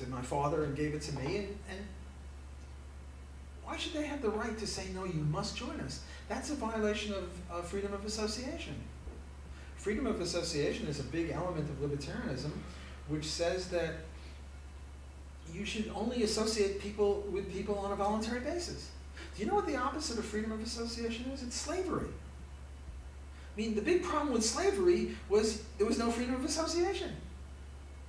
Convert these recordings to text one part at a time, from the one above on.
it to my father and gave it to me, and why should they have the right to say, no, you must join us? That's a violation of freedom of association. Freedom of association is a big element of libertarianism, which says that you should only associate with people on a voluntary basis. Do you know what the opposite of freedom of association is? It's slavery. I mean, the big problem with slavery was there was no freedom of association.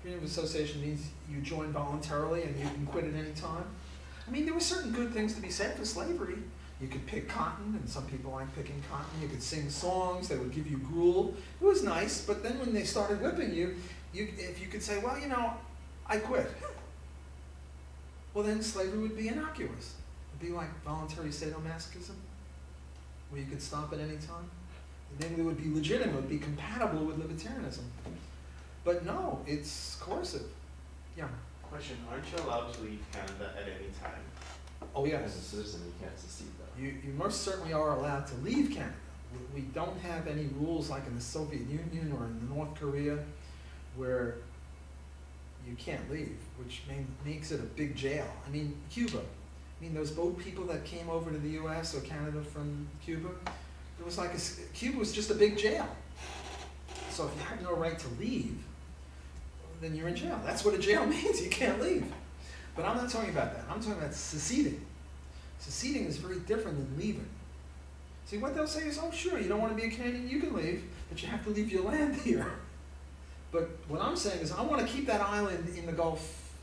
Freedom of association means you join voluntarily and you can quit at any time. I mean, there were certain good things to be said for slavery. You could pick cotton, and some people like picking cotton. You could sing songs. They would give you gruel. It was nice, but then when they started whipping you, if you could say, well, you know, I quit. Well, then slavery would be innocuous. It would be like voluntary sadomasochism, where you could stop at any time. And then it would be legitimate. It would be compatible with libertarianism. But no, it's coercive. Yeah. Question, aren't you allowed to leave Canada at any time? Oh, yes. As a citizen, you can't secede, though. You most certainly are allowed to leave Canada. We don't have any rules like in the Soviet Union or in North Korea where you can't leave, which makes it a big jail. I mean, Cuba. I mean, those boat people that came over to the U.S. or Canada from Cuba, it was like Cuba was just a big jail. So if you have no right to leave, then you're in jail. That's what a jail means. You can't leave. But I'm not talking about that. I'm talking about seceding. Seceding is very different than leaving. See, what they'll say is, oh, sure, you don't want to be a Canadian, you can leave, but you have to leave your land here. But what I'm saying is I want to keep that island in the Gulf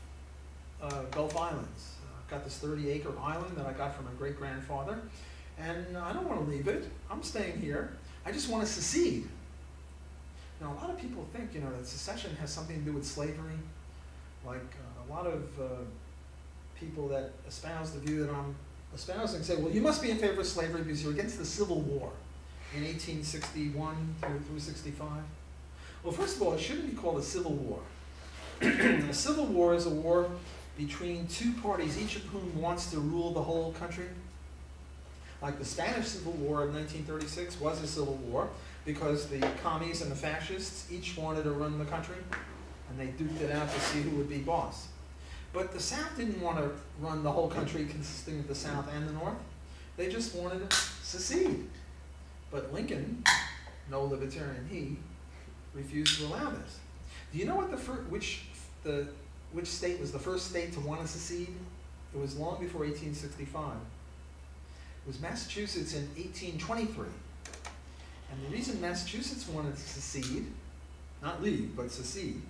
Islands. I've got this 30-acre island that I got from my great-grandfather, and I don't want to leave it. I'm staying here. I just want to secede. Now, a lot of people think, you know, that secession has something to do with slavery. Like a lot of people that espouse the view that I'm espousing say, well, you must be in favor of slavery because you're against the Civil War in 1861 through 65. Well, first of all, it shouldn't be called a civil war. A civil war is a war between two parties, each of whom wants to rule the whole country. Like the Spanish Civil War of 1936 was a civil war because the commies and the fascists each wanted to run the country, and they duked it out to see who would be boss. But the South didn't want to run the whole country consisting of the South and the North. They just wanted to secede. But Lincoln, no libertarian he, refused to allow this. Do you know what which state was the first state to want to secede? It was long before 1865. It was Massachusetts in 1823. And the reason Massachusetts wanted to secede, not leave, but secede,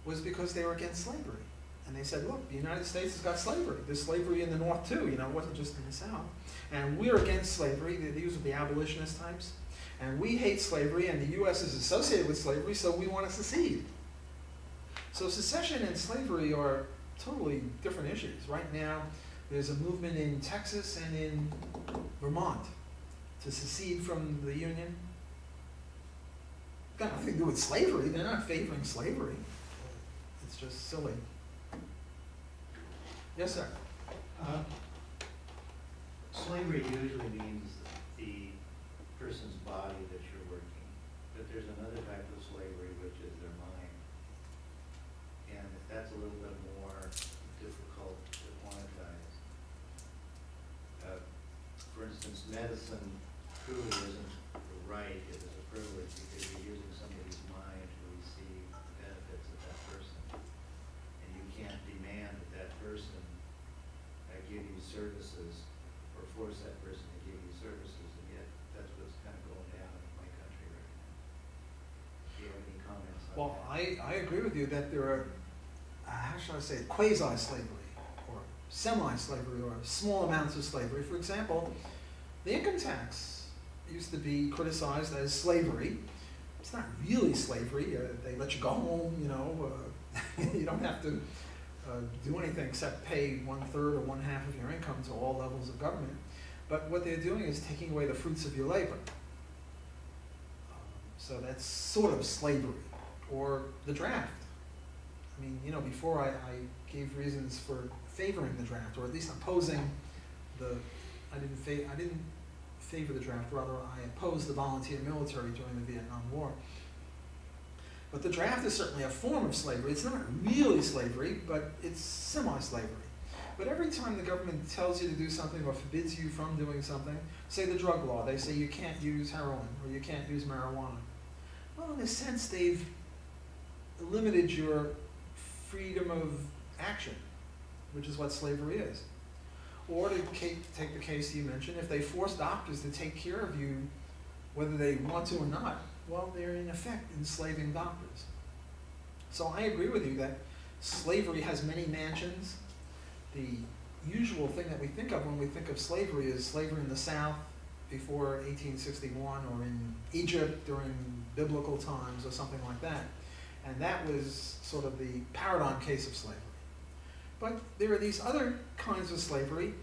was because they were against slavery. And they said, look, the United States has got slavery. There's slavery in the North too, you know, it wasn't just in the South. And we're against slavery. These were the abolitionist types. And we hate slavery, and the U.S. is associated with slavery, so we want to secede. So secession and slavery are totally different issues. Right now, there's a movement in Texas and in Vermont to secede from the Union. Got nothing to do with slavery. They're not favoring slavery. It's just silly. Yes, sir. Slavery usually means the person's body that you're working, but there's another type of slavery which is their mind, and that's a little bit more difficult to quantize. For instance, medicine truly isn't a right, it is a privilege because you're using somebody's mind to receive the benefits of that person, and you can't demand that that person give you services or force that person to give you services, and yet that's what's kind of going down in my country right now. Do you have any comments on Well, that? I agree with you that there are, how shall I say it, quasi-slavery, or semi-slavery, or small amounts of slavery. For example, the income tax used to be criticized as slavery. It's not really slavery. They let you go home, you know. You don't have to do anything except pay 1/3 or 1/2 of your income to all levels of government. But what they're doing is taking away the fruits of your labor. So that's sort of slavery. Or the draft. I mean, you know, before I gave reasons for favoring the draft, or at least opposing I didn't favor the draft, rather I opposed the volunteer military during the Vietnam War. But the draft is certainly a form of slavery. It's not really slavery, but it's semi-slavery. But every time the government tells you to do something or forbids you from doing something, say the drug law, they say you can't use heroin or you can't use marijuana. Well, in a sense, they've limited your freedom of action, which is what slavery is. Or to take the case you mentioned, if they force doctors to take care of you, whether they want to or not, well, they're in effect enslaving doctors. So I agree with you that slavery has many mansions. The usual thing that we think of when we think of slavery is slavery in the South before 1861, or in Egypt during biblical times, or something like that. And that was sort of the paradigm case of slavery. But there are these other kinds of slavery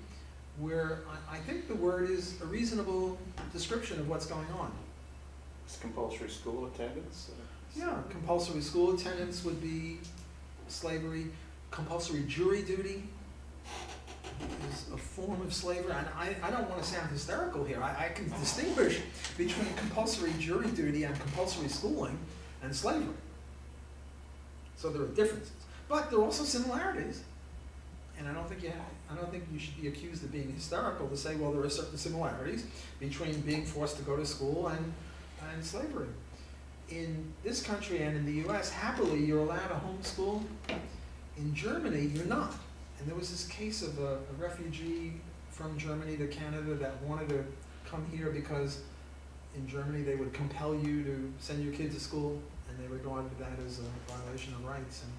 where I think the word is a reasonable description of what's going on. It's compulsory school attendance? Yeah, compulsory school attendance would be slavery. Compulsory jury duty is a form of slavery. And I don't want to sound hysterical here. I can distinguish between compulsory jury duty and compulsory schooling and slavery. So there are differences. But there are also similarities. And I don't think you should be accused of being hysterical to say, well, there are certain similarities between being forced to go to school and slavery. In this country and in the US, happily, you're allowed to homeschool. In Germany, you're not. And there was this case of a refugee from Germany to Canada that wanted to come here because in Germany they would compel you to send your kid to school, and they regarded that as a violation of rights. And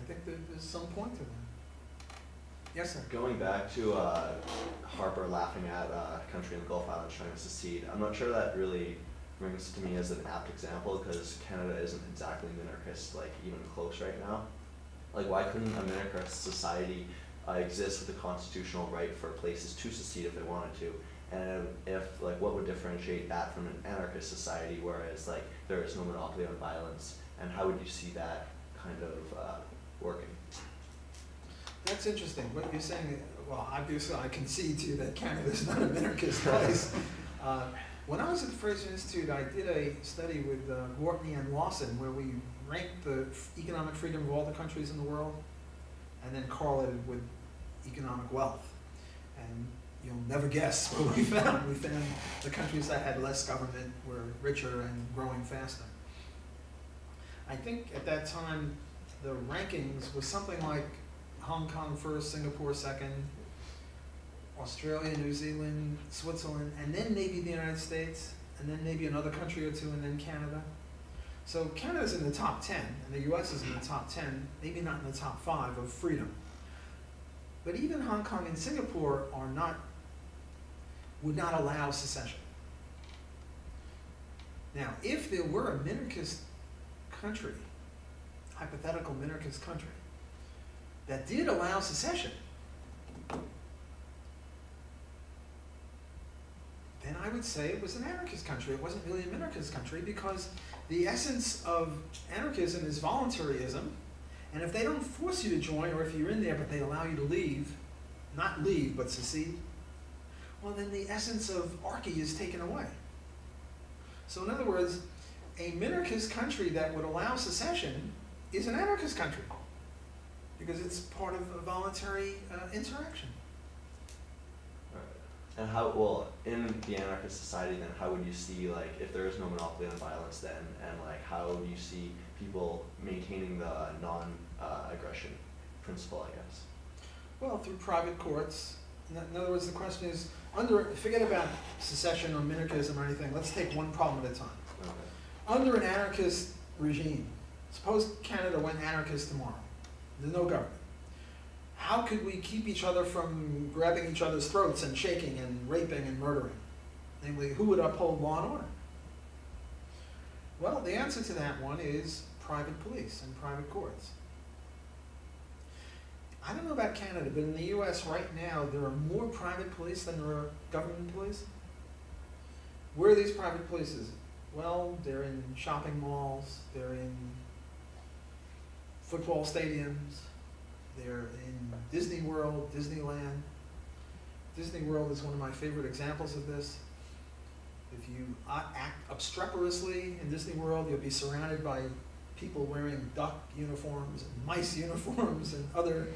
I think that there's some point to that. Yes, sir. Going back to Harper laughing at a country in the Gulf Islands trying to secede, I'm not sure that really rings to me as an apt example, because Canada isn't exactly minarchist, like even close right now. Like, why couldn't a minarchist society exist with a constitutional right for places to secede if they wanted to? And if, like, what would differentiate that from an anarchist society, whereas, like, there is no monopoly on violence? And how would you see that kind of working? That's interesting. What you're saying, well, obviously I concede to you that Canada is not a minarchist place. When I was at the Fraser Institute, I did a study with Gortney and Lawson where we ranked the economic freedom of all the countries in the world and then correlated with economic wealth. And you'll never guess what we found. We found the countries that had less government were richer and growing faster. I think at that time the rankings was something like Hong Kong first, Singapore second, Australia, New Zealand, Switzerland, and then maybe the United States, and then maybe another country or two, and then Canada. So Canada's in the top 10, and the US is in the top 10, maybe not in the top 5 of freedom. But even Hong Kong and Singapore would not allow secession. Now, if there were a minarchist country, hypothetical minarchist country, that did allow secession, then I would say it was an anarchist country. It wasn't really a minarchist country, because the essence of anarchism is voluntarism, and if they don't force you to join, or if you're in there but they allow you to leave, not leave but secede, well, then the essence of archy is taken away. So in other words, a minarchist country that would allow secession is an anarchist country, because it's part of a voluntary interaction. And how, well, in the anarchist society then, how would you see, like, if there is no monopoly on violence then, and like, how do you see people maintaining the non-aggression principle, I guess? Well, through private courts. In other words, the question is, forget about secession or minarchism or anything, let's take one problem at a time. Okay. Under an anarchist regime, suppose Canada went anarchist tomorrow, there's no government. How could we keep each other from grabbing each other's throats and shaking and raping and murdering? Namely, who would uphold law and order? Well, the answer to that one is private police and private courts. I don't know about Canada, but in the US right now, there are more private police than there are government police. Where are these private polices? Well, they're in shopping malls, they're in football stadiums, they're in Disney World, Disneyland. Disney World is one of my favorite examples of this. If you act obstreperously in Disney World, you'll be surrounded by people wearing duck uniforms and mice uniforms and other